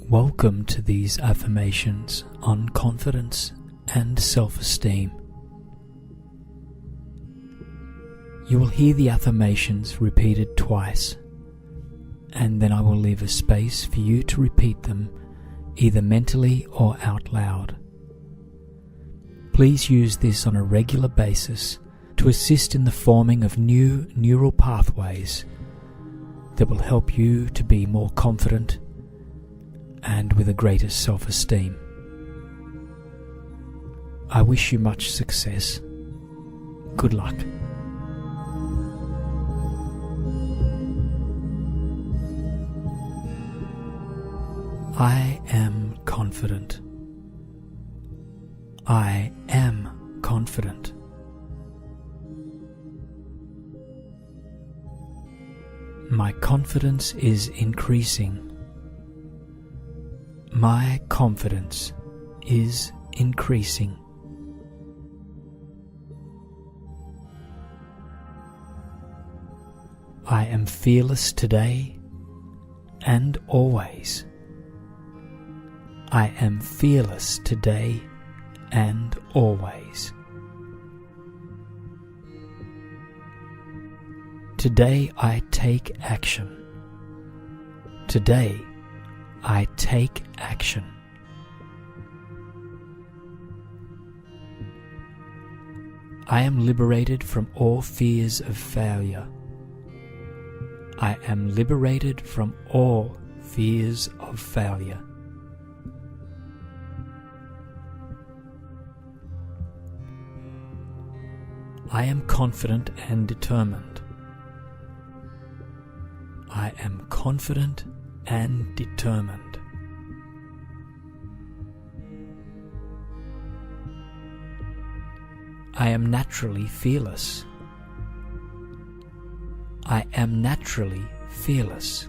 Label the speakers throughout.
Speaker 1: Welcome to these affirmations on confidence and self-esteem. You will hear the affirmations repeated twice, and then I will leave a space for you to repeat them either mentally or out loud. Please use this on a regular basis to assist in the forming of new neural pathways that will help you to be more confident and with a greater self-esteem. I wish you much success. Good luck. I am confident. I am confident. My confidence is increasing. My confidence is increasing. I am fearless today and always. I am fearless today and always. Today I take action. Today I take action. I am liberated from all fears of failure. I am liberated from all fears of failure. I am confident and determined. I am confident and determined. I am naturally fearless. I am naturally fearless.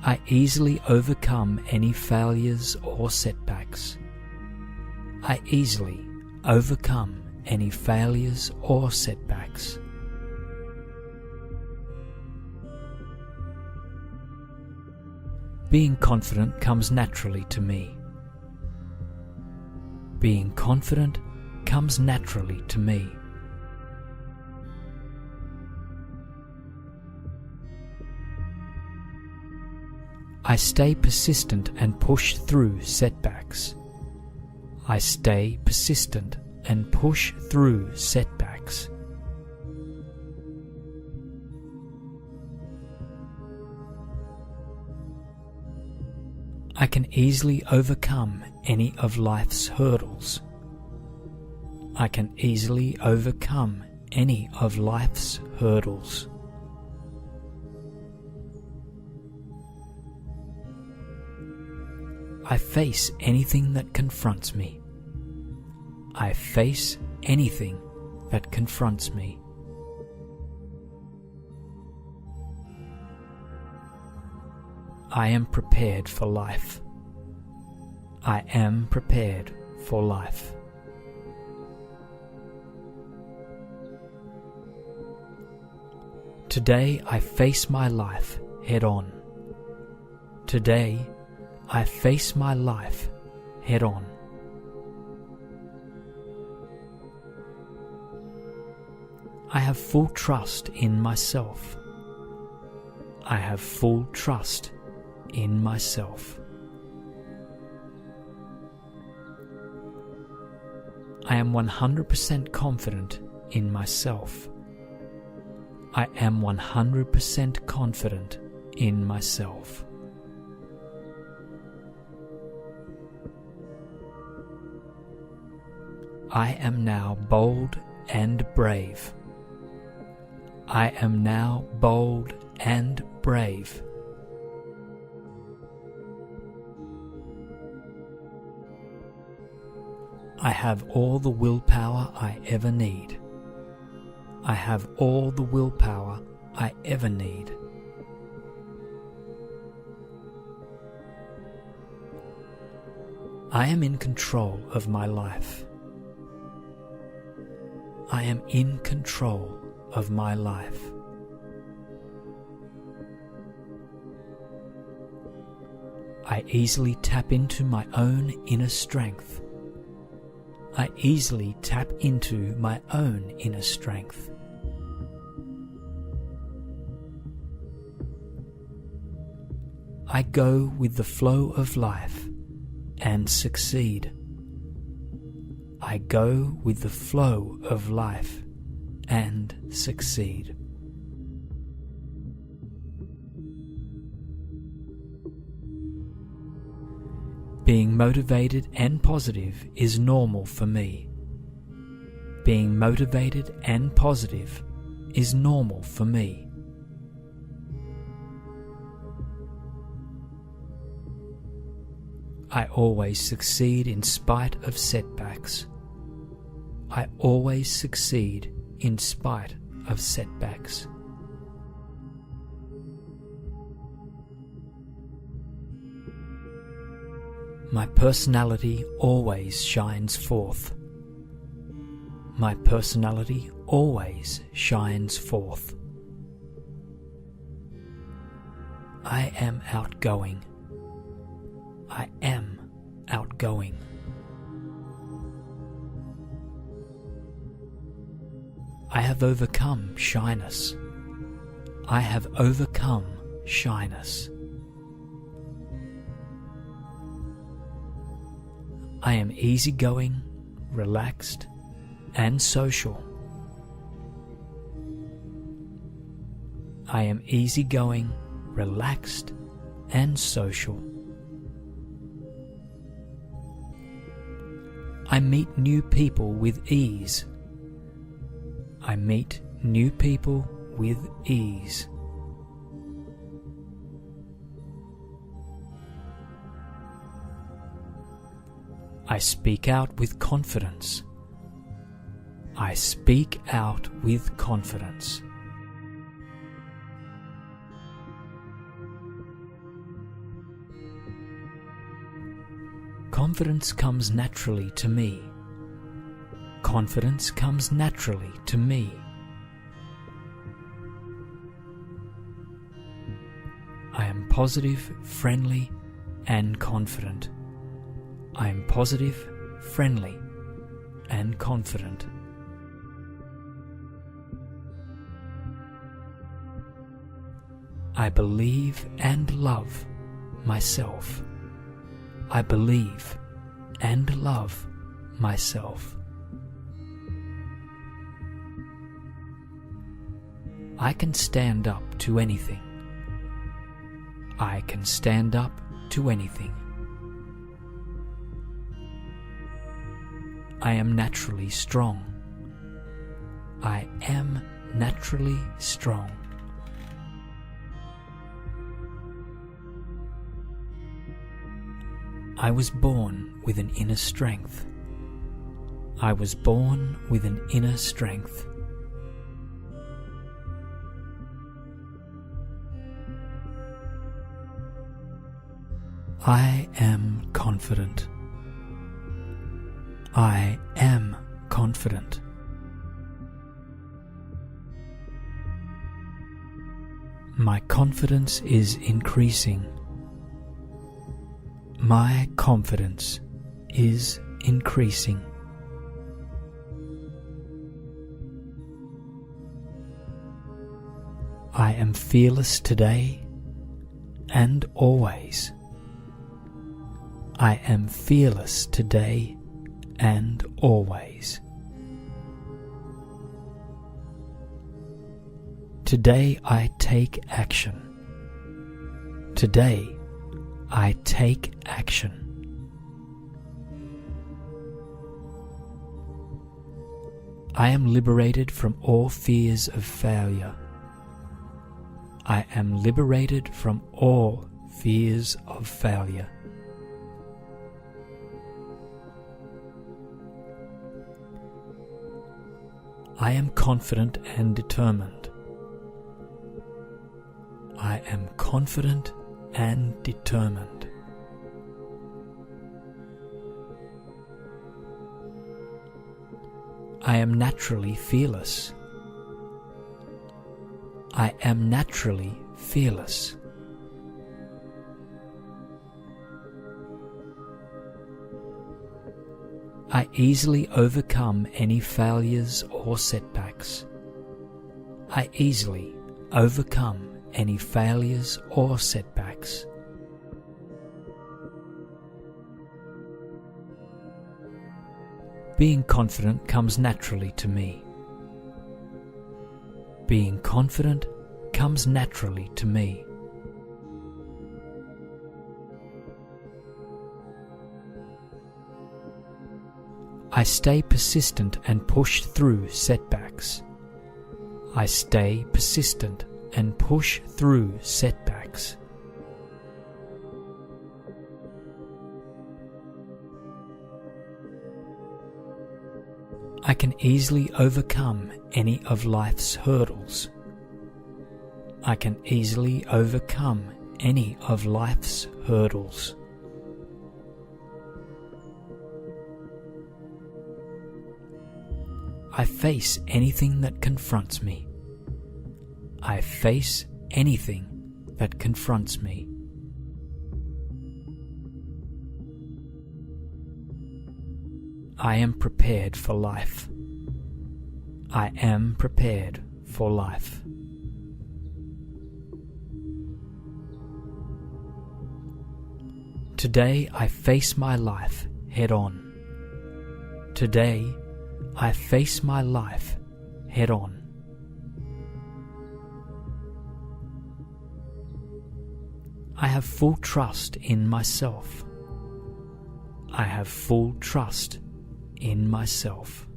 Speaker 1: I easily overcome any failures or setbacks. I easily overcome any failures or setbacks. Being confident comes naturally to me. Being confident comes naturally to me. I stay persistent and push through setbacks. I stay persistent and push through setbacks. I can easily overcome any of life's hurdles. I can easily overcome any of life's hurdles. I face anything that confronts me. I face anything that confronts me. I am prepared for life. I am prepared for life. Today I face my life head on. Today I face my life head on. I have full trust in myself. I have full trust in myself. I am 100% confident in myself. I am 100% confident in myself. I am now bold and brave. I am now bold and brave. I have all the willpower I ever need. I have all the willpower I ever need. I am in control of my life. I am in control of my life. I easily tap into my own inner strength. I easily tap into my own inner strength. I go with the flow of life and succeed. I go with the flow of life and succeed. Being motivated and positive is normal for me. Being motivated and positive is normal for me. I always succeed in spite of setbacks. I always succeed in spite of setbacks. My personality always shines forth. My personality always shines forth. I am outgoing. I am outgoing. I have overcome shyness. I have overcome shyness. I am easygoing, relaxed, and social. I am easygoing, relaxed, and social. I meet new people with ease. I meet new people with ease. I speak out with confidence. I speak out with confidence. Confidence comes naturally to me. Confidence comes naturally to me. I am positive, friendly, and confident. I am positive, friendly, and confident. I believe and love myself. I believe and love myself. I can stand up to anything. I can stand up to anything. I am naturally strong. I am naturally strong. I was born with an inner strength. I was born with an inner strength. I am confident. I am confident. My confidence is increasing. My confidence is increasing. I am fearless today and always. I am fearless today and always. Today I take action. Today I take action. I am liberated from all fears of failure. I am liberated from all fears of failure. I am confident and determined. I am confident and determined. I am naturally fearless. I am naturally fearless. I easily overcome any failures or setbacks. I easily overcome any failures or setbacks. Being confident comes naturally to me. Being confident comes naturally to me. I stay persistent and push through setbacks. I stay persistent and push through setbacks. I can easily overcome any of life's hurdles. I can easily overcome any of life's hurdles. I face anything that confronts me. I face anything that confronts me. I am prepared for life. I am prepared for life. Today I face my life head on. Today I face my life head on. I have full trust in myself. I have full trust in myself.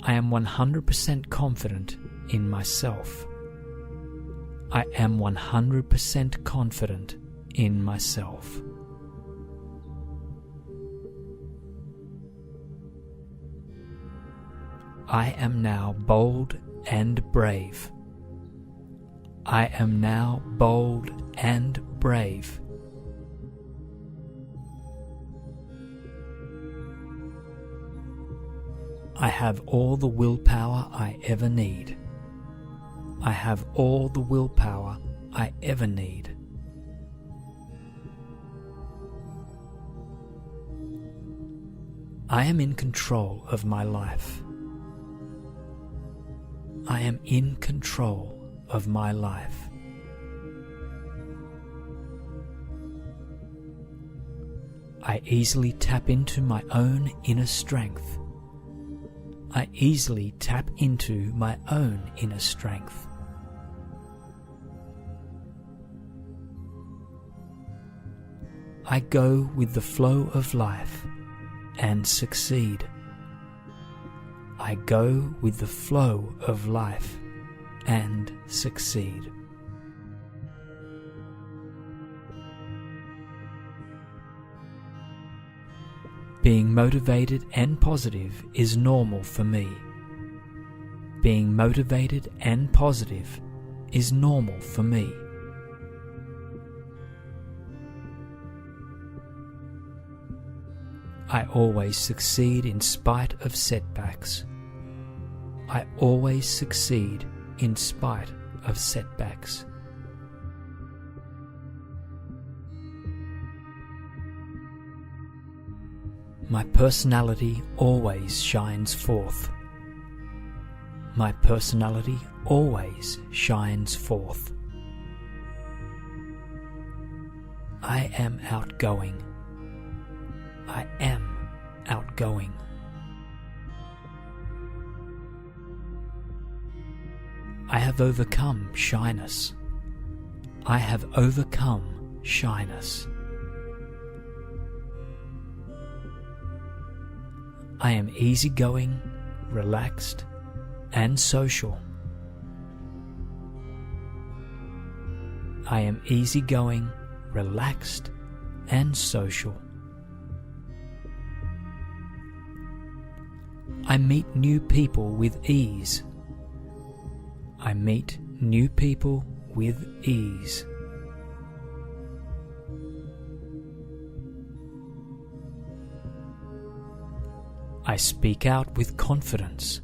Speaker 1: I am 100% confident in myself. I am 100% confident in myself. I am now bold and brave. I am now bold and brave. I have all the willpower I ever need. I have all the willpower I ever need. I am in control of my life. I am in control of my life. I easily tap into my own inner strength. I easily tap into my own inner strength. I go with the flow of life and succeed. I go with the flow of life and succeed. Being motivated and positive is normal for me. Being motivated and positive is normal for me. I always succeed in spite of setbacks. I always succeed in spite of setbacks. My personality always shines forth. My personality always shines forth. I am outgoing. I am outgoing. I have overcome shyness. I have overcome shyness. I am easygoing, relaxed, and social. I am easygoing, relaxed, and social. I meet new people with ease. I meet new people with ease. I speak out with confidence.